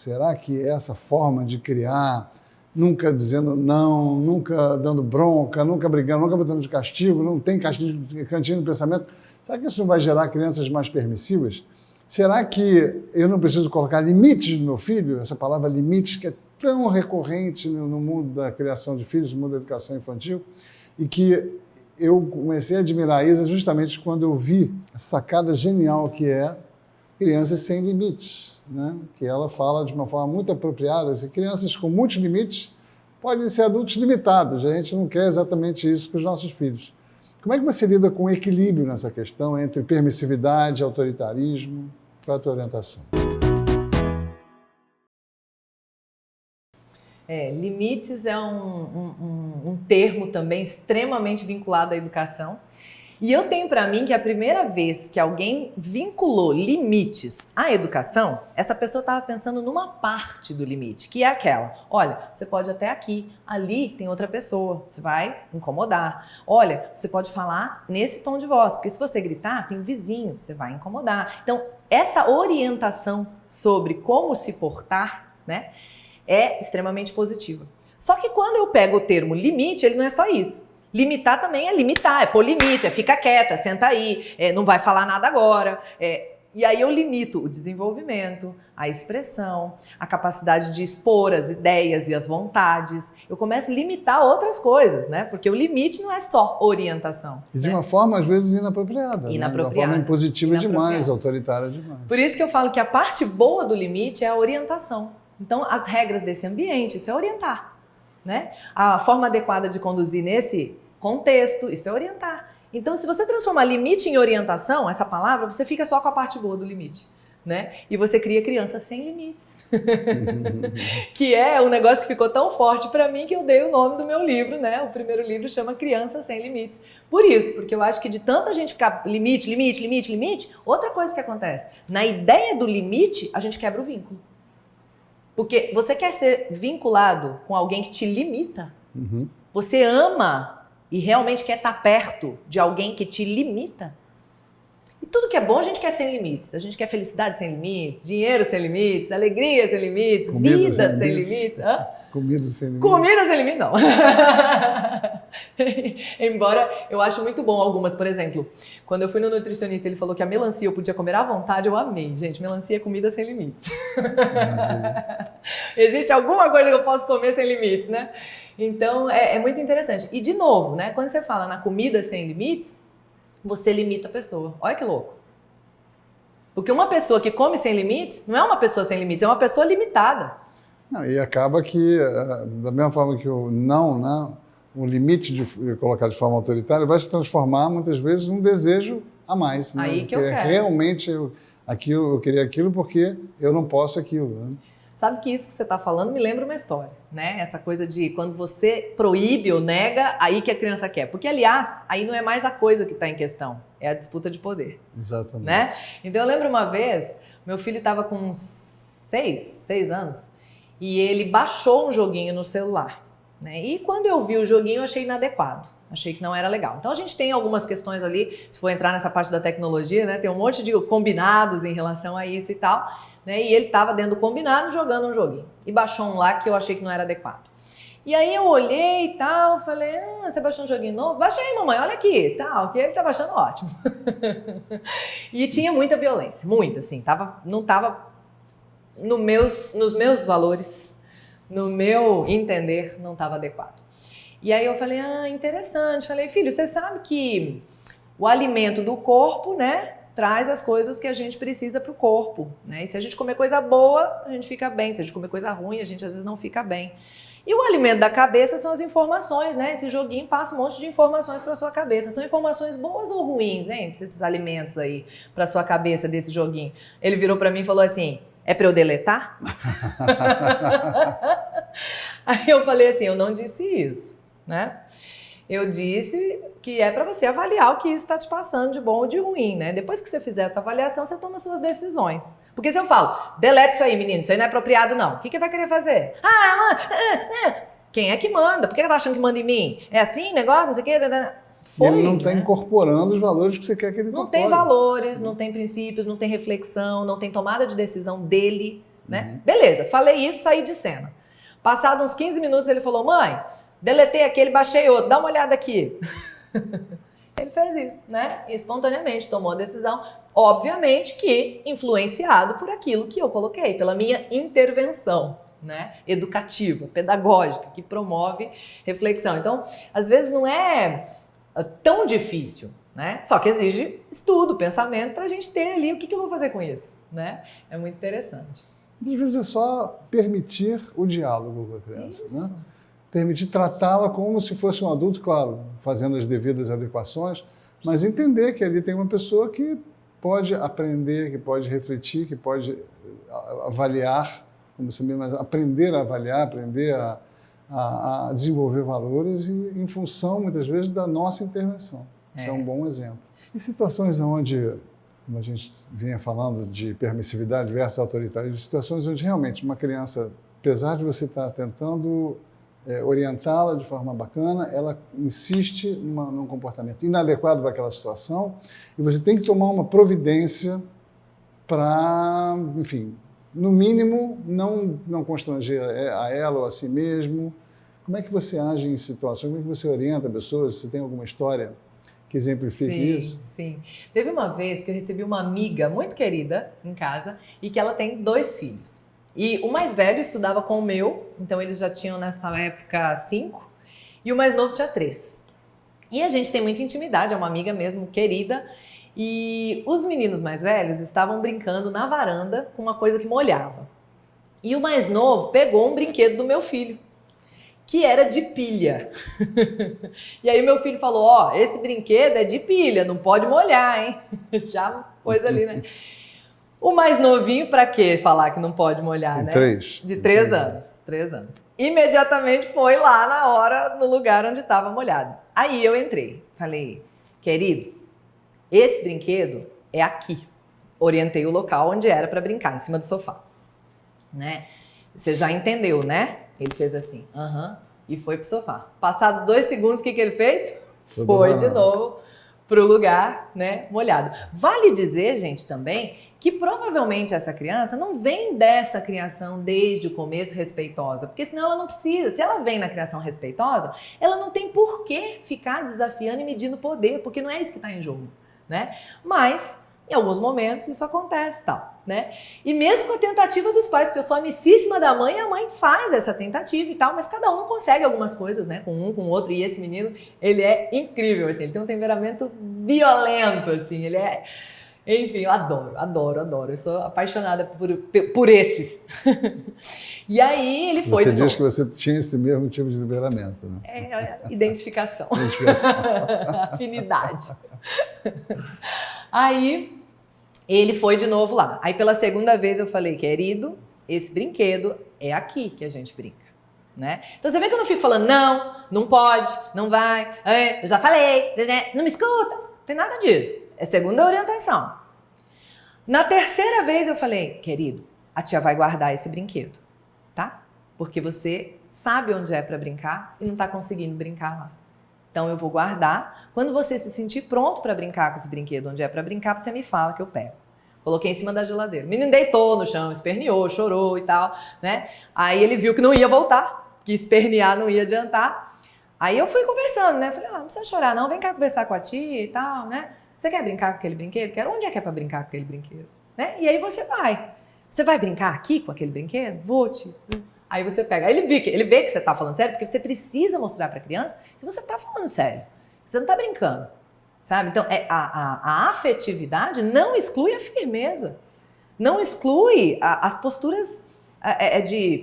Será que essa forma de criar, nunca dizendo não, nunca dando bronca, nunca brigando, nunca botando de castigo, não tem cantinho do pensamento, será que isso não vai gerar crianças mais permissivas? Será que eu não preciso colocar limites no meu filho? Essa palavra limites que é tão recorrente no mundo da criação de filhos, no mundo da educação infantil, e que eu comecei a admirar a Isa justamente quando eu vi a sacada genial que é Crianças Sem Limites, né? Que ela fala de uma forma muito apropriada, assim, crianças com muitos limites podem ser adultos limitados, a gente não quer exatamente isso para os nossos filhos. Como é que você lida com o equilíbrio nessa questão entre permissividade e autoritarismo? Qual é a tua orientação? Limites é um termo também extremamente vinculado à educação. E eu tenho para mim que a primeira vez que alguém vinculou limites à educação, essa pessoa estava pensando numa parte do limite, que é aquela: olha, você pode até aqui, ali tem outra pessoa, você vai incomodar. Olha, você pode falar nesse tom de voz, porque se você gritar, tem um vizinho, você vai incomodar. Então, essa orientação sobre como se portar, né, é extremamente positiva. Só que quando eu pego o termo limite, ele não é só isso. Limitar também é limitar, é pôr limite, é fica quieto, é senta aí, não vai falar nada agora. E aí eu limito o desenvolvimento, a expressão, a capacidade de expor as ideias e as vontades. Eu começo a limitar outras coisas, né? Porque o limite não é só orientação. E de uma forma, às vezes, inapropriada. Inapropriada. Né? De uma forma impositiva demais, autoritária demais. Por isso que eu falo que a parte boa do limite é a orientação. Então, as regras desse ambiente, isso é orientar, né? A forma adequada de conduzir nesse contexto, isso é orientar. Então, se você transformar limite em orientação, essa palavra, você fica só com a parte boa do limite, né? E você cria crianças sem limites. Que é um negócio que ficou tão forte para mim que eu dei o nome do meu livro, né? O primeiro livro chama Crianças Sem Limites. Por isso, porque eu acho que de tanta gente ficar limite, outra coisa que acontece, na ideia do limite, a gente quebra o vínculo. Porque você quer ser vinculado com alguém que te limita. Você ama e realmente quer estar perto de alguém que te limita. E tudo que é bom a gente quer sem limites. A gente quer felicidade sem limites, dinheiro sem limites, alegria sem limites, vida sem limites. Hã? Comida sem limites. Comida sem limite, não. Embora eu acho muito bom algumas, por exemplo, quando eu fui no nutricionista, ele falou que a melancia eu podia comer à vontade, eu amei. Gente, melancia é comida sem limites. Existe alguma coisa que eu posso comer sem limites, né? Então, é muito interessante. E, de novo, né, quando você fala na comida sem limites, você limita a pessoa. Olha que louco. Porque uma pessoa que come sem limites não é uma pessoa sem limites, é uma pessoa limitada. Não, e acaba que, da mesma forma que o não, né, o limite de colocar de forma autoritária vai se transformar, muitas vezes, num desejo a mais. Né? Aí que eu quero. Realmente, eu queria aquilo porque eu não posso aquilo. Né? Sabe que isso que você está falando me lembra uma história, né? Essa coisa de quando você proíbe ou nega, aí que a criança quer. Porque, aliás, aí não é mais a coisa que está em questão, é a disputa de poder. Exatamente. Né? Então, eu lembro uma vez, meu filho estava com uns 6 anos, e ele baixou um joguinho no celular. Né? E quando eu vi o joguinho, eu achei inadequado. Achei que não era legal. Então, a gente tem algumas questões ali, se for entrar nessa parte da tecnologia, né? Tem um monte de combinados em relação a isso e tal. Né? E ele estava dentro do combinado jogando um joguinho. E baixou um lá que eu achei que não era adequado. E aí eu olhei e tal, falei, você baixou um joguinho novo? Baixei, mamãe, olha aqui, tal, que ele tá baixando ótimo. E tinha muita violência, muita, assim, não tava nos meus valores, no meu entender, não estava adequado. E aí eu falei, interessante, falei, filho, você sabe que o alimento do corpo, né, traz as coisas que a gente precisa para o corpo, né? E se a gente comer coisa boa, a gente fica bem. Se a gente comer coisa ruim, a gente às vezes não fica bem. E o alimento da cabeça são as informações, né? Esse joguinho passa um monte de informações para sua cabeça. São informações boas ou ruins, hein? Esses alimentos aí para sua cabeça desse joguinho. Ele virou para mim e falou assim, é para eu deletar? Aí eu falei assim, eu não disse isso, né? Eu disse que é para você avaliar o que isso está te passando de bom ou de ruim, né? Depois que você fizer essa avaliação, você toma suas decisões. Porque se eu falo, deleta isso aí, menino, isso aí não é apropriado, não. O que vai querer fazer? Quem é que manda? Por que tá achando que manda em mim? É assim, negócio, não sei o quê? Ele não está incorporando os valores que você quer que ele incorpore. Não tem valores, não tem princípios, não tem reflexão, não tem tomada de decisão dele. né? Beleza, falei isso, saí de cena. Passados uns 15 minutos ele falou, mãe, deletei aquele, baixei outro, dá uma olhada aqui. Ele fez isso, né? Espontaneamente tomou a decisão, obviamente que influenciado por aquilo que eu coloquei, pela minha intervenção, né? Educativa, pedagógica, que promove reflexão. Então, às vezes não é tão difícil, né? Só que exige estudo, pensamento, para a gente ter ali o que eu vou fazer com isso, né? É muito interessante. Às vezes é só permitir o diálogo com a criança, né? Permitir tratá-la como se fosse um adulto, claro, fazendo as devidas adequações, mas entender que ali tem uma pessoa que pode aprender, que pode refletir, que pode avaliar, como você mesmo, aprender a avaliar, aprender a desenvolver valores e, em função, muitas vezes, da nossa intervenção. Isso é um bom exemplo. Em situações onde, como a gente vinha falando de permissividade versus autoritarismo, situações onde realmente uma criança, apesar de você estar tentando orientá-la de forma bacana, ela insiste num comportamento inadequado para aquela situação e você tem que tomar uma providência para, enfim, no mínimo, não constranger a ela ou a si mesmo. Como é que você age em situações? Como é que você orienta pessoas? Você tem alguma história que exemplifique isso? Sim. Teve uma vez que eu recebi uma amiga muito querida em casa e que ela tem 2 filhos. E o mais velho estudava com o meu, então eles já tinham nessa época 5, e o mais novo tinha 3. E a gente tem muita intimidade, é uma amiga mesmo querida, e os meninos mais velhos estavam brincando na varanda com uma coisa que molhava. E o mais novo pegou um brinquedo do meu filho, que era de pilha. E aí meu filho falou, ó, esse brinquedo é de pilha, não pode molhar, hein? Já pôs ali, né? O mais novinho, para quê falar que não pode molhar, né? 3. De 3 anos. 3 anos. Imediatamente foi lá na hora, no lugar onde estava molhado. Aí eu entrei. Falei, querido, esse brinquedo é aqui. Orientei o local onde era para brincar, em cima do sofá. Né? Você já entendeu, né? Ele fez assim, e foi pro sofá. Passados 2 segundos, o que ele fez? Foi de novo pro lugar, né, molhado. Vale dizer, gente, também, que provavelmente essa criança não vem dessa criação desde o começo respeitosa, porque senão ela não precisa. Se ela vem na criação respeitosa, ela não tem por que ficar desafiando e medindo poder, porque não é isso que está em jogo, né? Mas em alguns momentos isso acontece, tal, né? E mesmo com a tentativa dos pais, porque eu sou amicíssima da mãe, a mãe faz essa tentativa e tal, mas cada um consegue algumas coisas, né? Com um, com o outro, e esse menino, ele é incrível, assim, ele tem um temperamento violento, assim, ele é... Enfim, eu adoro. Eu sou apaixonada por esses. E aí ele foi. Você diz que você tinha esse mesmo tipo de temperamento, né? Identificação. Afinidade. Aí ele foi de novo lá. Aí pela segunda vez eu falei, querido, esse brinquedo é aqui que a gente brinca. Né? Então você vê que eu não fico falando, não pode, não vai, eu já falei, não me escuta, não tem nada disso. É segunda orientação. Na terceira vez eu falei, querido, a tia vai guardar esse brinquedo, tá? Porque você sabe onde é para brincar e não tá conseguindo brincar lá. Então eu vou guardar. Quando você se sentir pronto para brincar com esse brinquedo, onde é para brincar, você me fala que eu pego. Coloquei em cima da geladeira. O menino deitou no chão, esperneou, chorou e tal, né? Aí ele viu que não ia voltar, que espernear não ia adiantar. Aí eu fui conversando, né? Falei, não precisa chorar não, vem cá conversar com a tia e tal, né? Você quer brincar com aquele brinquedo? Quero. Onde é que é para brincar com aquele brinquedo? Né? E aí você vai. Você vai brincar aqui com aquele brinquedo? Vou te... Aí você pega. Aí ele vê que você tá falando sério, porque você precisa mostrar para a criança que você tá falando sério. Que você não tá brincando. Sabe? Então, a afetividade não exclui a firmeza. Não exclui as posturas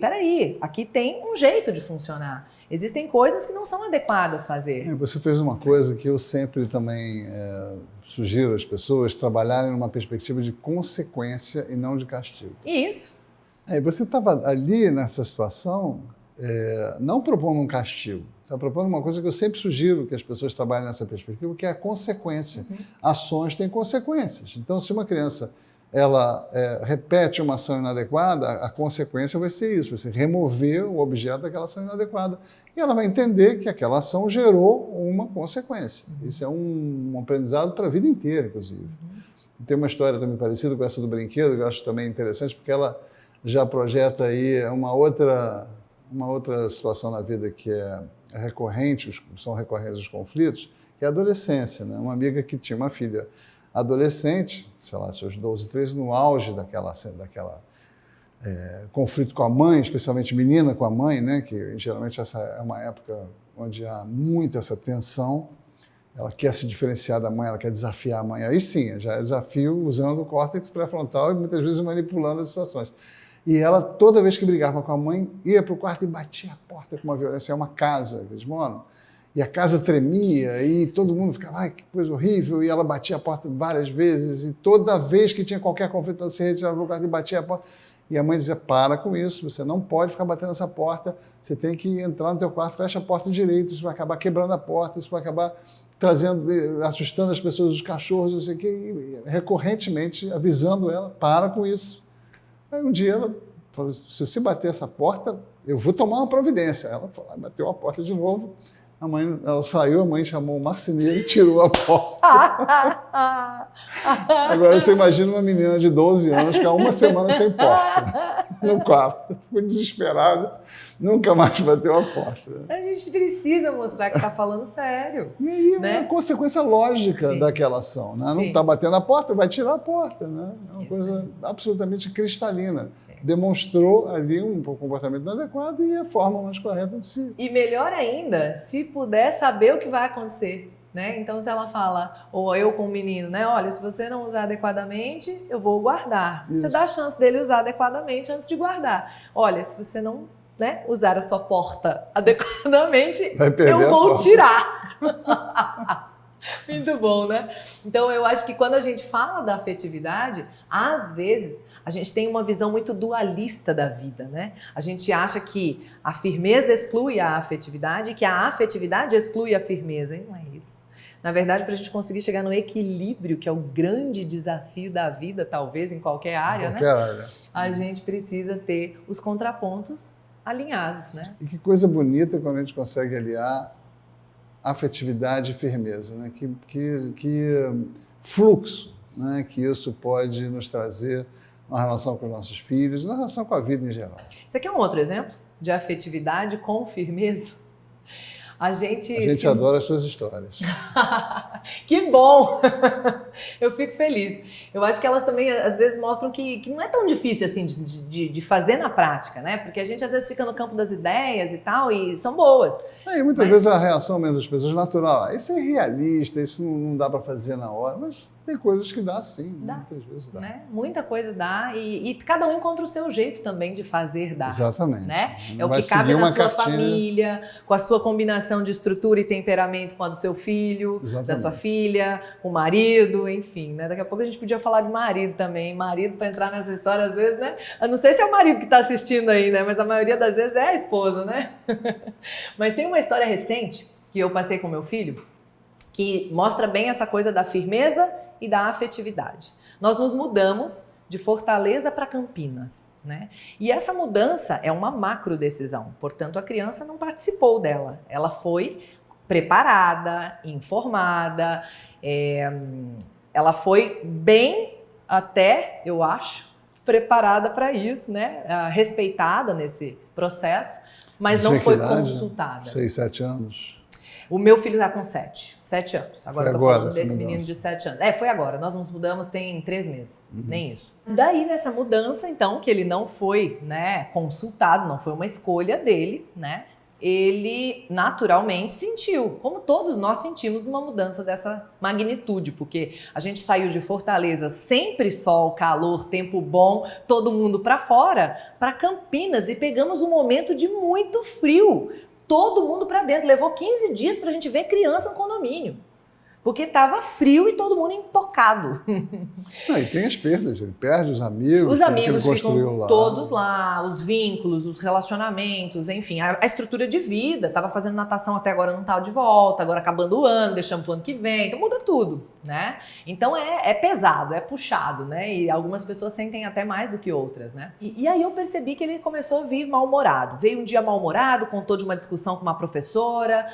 peraí, aqui tem um jeito de funcionar. Existem coisas que não são adequadas a fazer. Você fez uma coisa que eu sempre também sugiro às pessoas trabalharem numa perspectiva de consequência e não de castigo. Isso. Você estava ali nessa situação não propondo um castigo. Você está propondo uma coisa que eu sempre sugiro que as pessoas trabalhem nessa perspectiva, que é a consequência. Ações têm consequências. Então, se uma criança ela repete uma ação inadequada, a consequência vai ser isso, vai ser remover o objeto daquela ação inadequada. E ela vai entender que aquela ação gerou uma consequência. Isso é um aprendizado para a vida inteira, inclusive. Tem uma história também parecida com essa do brinquedo, que eu acho também interessante, porque ela já projeta aí uma outra situação na vida que é recorrente, são recorrentes os conflitos, que é a adolescência, né? Uma amiga que tinha uma filha adolescente, sei lá, seus 12, 13, no auge daquela conflito com a mãe, especialmente menina com a mãe, né? Que geralmente essa é uma época onde há muita essa tensão. Ela quer se diferenciar da mãe, ela quer desafiar a mãe. Aí sim, já é desafio usando o córtex pré-frontal e muitas vezes manipulando as situações. E ela, toda vez que brigava com a mãe, ia para o quarto e batia a porta com uma violência. É uma casa, eles moram. E a casa tremia e todo mundo ficava, ai, que coisa horrível. E ela batia a porta várias vezes. E toda vez que tinha qualquer conflito, ela se retirava do quarto e batia a porta. E a mãe dizia, para com isso, você não pode ficar batendo essa porta. Você tem que entrar no teu quarto, fecha a porta direito. Isso vai acabar quebrando a porta, isso vai acabar assustando as pessoas, os cachorros, não sei o quê. E recorrentemente avisando ela, para com isso. Aí um dia ela falou, se você bater essa porta, eu vou tomar uma providência. Ela foi lá, bateu a porta de novo. Ela saiu, a mãe chamou o marceneiro e tirou a porta. Agora você imagina uma menina de 12 anos ficar uma semana sem porta no quarto. Ficou desesperada, nunca mais bateu a porta. A gente precisa mostrar que está falando sério. E aí né? É uma consequência lógica Sim. daquela ação. Né? Não está batendo a porta, vai tirar a porta. Né? É uma coisa absolutamente cristalina. Demonstrou ali um comportamento inadequado e a forma mais correta de se... E melhor ainda, se puder saber o que vai acontecer, né? Então, se ela fala, ou eu com o menino, né? Olha, se você não usar adequadamente, eu vou guardar. Isso. Você dá a chance dele usar adequadamente antes de guardar. Olha, se você não, né, usar a sua porta adequadamente, eu vou tirar. Muito bom, né? Então, eu acho que quando a gente fala da afetividade, às vezes, a gente tem uma visão muito dualista da vida, né? A gente acha que a firmeza exclui a afetividade e que a afetividade exclui a firmeza. E não é isso. Na verdade, para a gente conseguir chegar no equilíbrio, que é o grande desafio da vida, talvez, em qualquer área, né? A gente precisa ter os contrapontos alinhados, né? E que coisa bonita quando a gente consegue aliar afetividade e firmeza, né? Que fluxo, né? Que isso pode nos trazer na relação com os nossos filhos, na relação com a vida em geral. Você quer um outro exemplo de afetividade com firmeza? A gente adora as suas histórias. Que bom! Eu fico feliz. Eu acho que elas também, às vezes, mostram que não é tão difícil assim de fazer na prática, né? Porque a gente, às vezes, fica no campo das ideias e tal, e são boas. E muitas vezes a reação mesmo das pessoas é natural. Isso é irrealista, isso não dá para fazer na hora, mas tem coisas que dá sim, dá, muitas vezes dá. Né? Muita coisa dá e cada um encontra o seu jeito também de fazer dar. Exatamente. Né? É o que cabe na sua família, com a sua combinação de estrutura e temperamento com a do seu filho, da sua filha, com o marido, enfim, né? Daqui a pouco a gente podia falar de marido também. Marido, para entrar nessa história, às vezes, né? Eu não sei se é o marido que está assistindo aí, né? Mas a maioria das vezes é a esposa, né? Mas tem uma história recente que eu passei com meu filho que mostra bem essa coisa da firmeza e da afetividade. Nós nos mudamos de Fortaleza para Campinas, né? E essa mudança é uma macro decisão, portanto a criança não participou dela. Ela foi preparada, informada, ela foi bem até, eu acho, preparada para isso, né? Respeitada nesse processo, mas não foi consultada. 6, 7 anos. O meu filho está com 7 anos. Agora eu tô falando desse menino de 7 anos. Foi agora. Nós nos mudamos tem 3 meses. Nem isso. Daí, nessa mudança, então, que ele não foi, né, consultado, não foi uma escolha dele, né? Ele naturalmente sentiu, como todos nós sentimos, uma mudança dessa magnitude, porque a gente saiu de Fortaleza, sempre sol, calor, tempo bom, todo mundo para fora, para Campinas, e pegamos um momento de muito frio. Todo mundo para dentro. Levou 15 dias para a gente ver criança no condomínio. Porque estava frio e todo mundo intocado. E tem as perdas, ele perde os amigos. Os amigos que ele ficam todos lá, os vínculos, os relacionamentos, enfim, a estrutura de vida. Estava fazendo natação até agora, não estava de volta, agora acabando o ano, deixando para o ano que vem, então muda tudo, né? Então é pesado, é puxado, né? E algumas pessoas sentem até mais do que outras, né? E aí eu percebi que ele começou a vir mal-humorado. Veio um dia mal-humorado, contou de uma discussão com uma professora.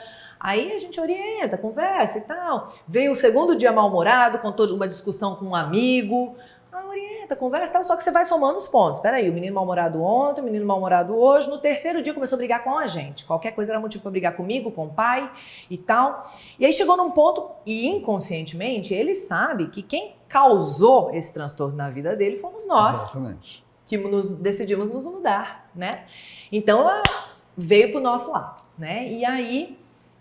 Aí a gente orienta, conversa e tal. Veio o segundo dia mal-humorado, contou de uma discussão com um amigo. Orienta. senta, conversa e tal, só que você vai somando os pontos. Espera aí, o menino mal-humorado ontem, o menino mal-humorado hoje, no terceiro dia começou a brigar com a gente. Qualquer coisa era motivo para brigar comigo, com o pai e tal. E aí chegou num ponto, e inconscientemente, ele sabe que quem causou esse transtorno na vida dele fomos nós. Exatamente. Que decidimos nos mudar, né? Então, veio pro nosso lado, né? E aí,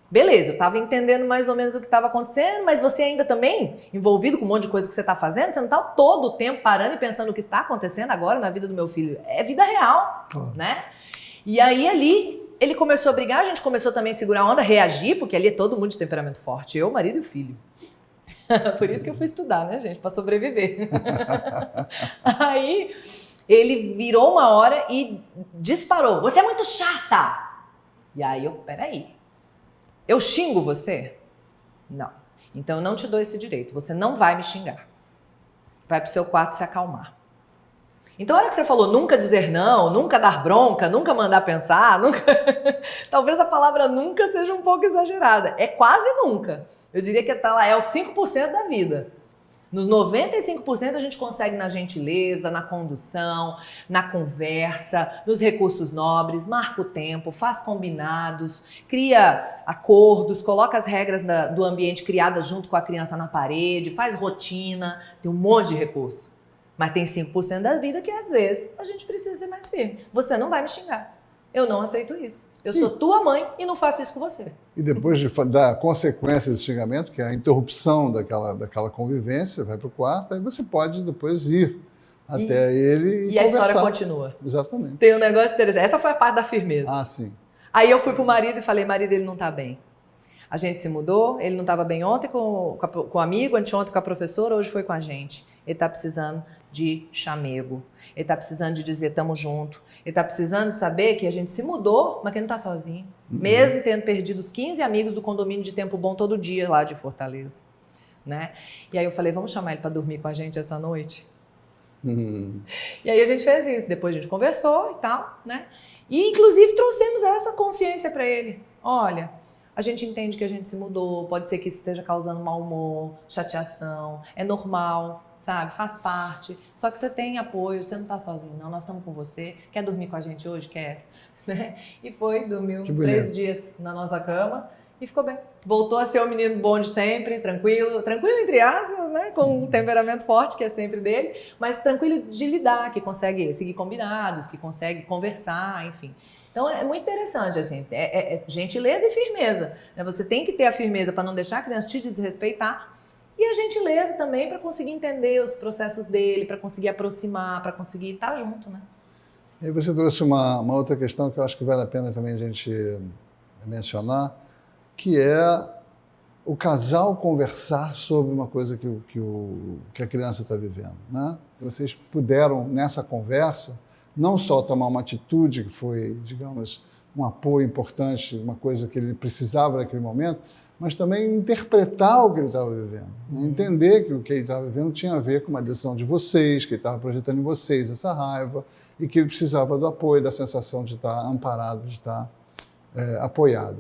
beleza, eu tava entendendo mais ou menos o que estava acontecendo, mas você ainda também envolvido com um monte de coisa que você tá fazendo, você não tá todo o tempo parando e pensando o que está acontecendo agora na vida do meu filho. É vida real, né? E aí, ali, ele começou a brigar, a gente começou também a segurar a onda, reagir, porque ali é todo mundo de temperamento forte, eu, o marido e o filho. Por isso que eu fui estudar, né, gente? Para sobreviver. Aí, ele virou uma hora e disparou. Você é muito chata! E aí eu, peraí. Eu xingo você? Não. Então eu não te dou esse direito. Você não vai me xingar. Vai pro seu quarto se acalmar. Então a hora que você falou nunca dizer não, nunca dar bronca, nunca mandar pensar, nunca... Talvez a palavra nunca seja um pouco exagerada. É quase nunca. Eu diria que tá lá, é o 5% da vida. Nos 95% a gente consegue na gentileza, na condução, na conversa, nos recursos nobres, marca o tempo, faz combinados, cria acordos, coloca as regras do ambiente criadas junto com a criança na parede, faz rotina, tem um monte de recurso. Mas tem 5% da vida que às vezes a gente precisa ser mais firme. Você não vai me xingar. Eu não aceito isso. Eu sou tua mãe e não faço isso com você. E depois da consequência desse xingamento, que é a interrupção daquela convivência, vai para o quarto, aí você pode depois ir até ele e a história continua. Exatamente. Tem um negócio interessante. Essa foi a parte da firmeza. Ah, sim. Aí eu fui pro marido e falei, marido, ele não tá bem. A gente se mudou, ele não estava bem ontem com o amigo, anteontem com a professora, hoje foi com a gente. Ele está precisando de chamego. Ele está precisando de dizer tamo junto. Ele está precisando de saber que a gente se mudou, mas que ele não está sozinho. Mesmo tendo perdido os 15 amigos do condomínio de Tempo Bom todo dia lá de Fortaleza. Né? E aí eu falei, vamos chamar ele para dormir com a gente essa noite? E aí a gente fez isso. Depois a gente conversou e tal, né? E inclusive trouxemos essa consciência para ele. Olha... A gente entende que a gente se mudou, pode ser que isso esteja causando mau humor, chateação, é normal, sabe? Faz parte. Só que você tem apoio, você não tá sozinho, não. Nós estamos com você. Quer dormir com a gente hoje? Quer. E foi, dormiu uns 3 dias na nossa cama e ficou bem. Voltou a ser o menino bom de sempre, tranquilo entre aspas, né? Com um temperamento forte, que é sempre dele, mas tranquilo de lidar, que consegue seguir combinados, que consegue conversar, enfim. Então é muito interessante, assim, é gentileza e firmeza. Né? Você tem que ter a firmeza para não deixar a criança te desrespeitar e a gentileza também para conseguir entender os processos dele, para conseguir aproximar, para conseguir estar junto, né? E aí você trouxe uma outra questão que eu acho que vale a pena também a gente mencionar, que é o casal conversar sobre uma coisa que a criança está vivendo, né? Vocês puderam, nessa conversa, não só tomar uma atitude que foi, digamos, um apoio importante, uma coisa que ele precisava naquele momento, mas também interpretar o que ele estava vivendo. Entender que o que ele estava vivendo tinha a ver com uma decisão de vocês, que ele estava projetando em vocês essa raiva e que ele precisava do apoio, da sensação de estar amparado, de estar apoiado.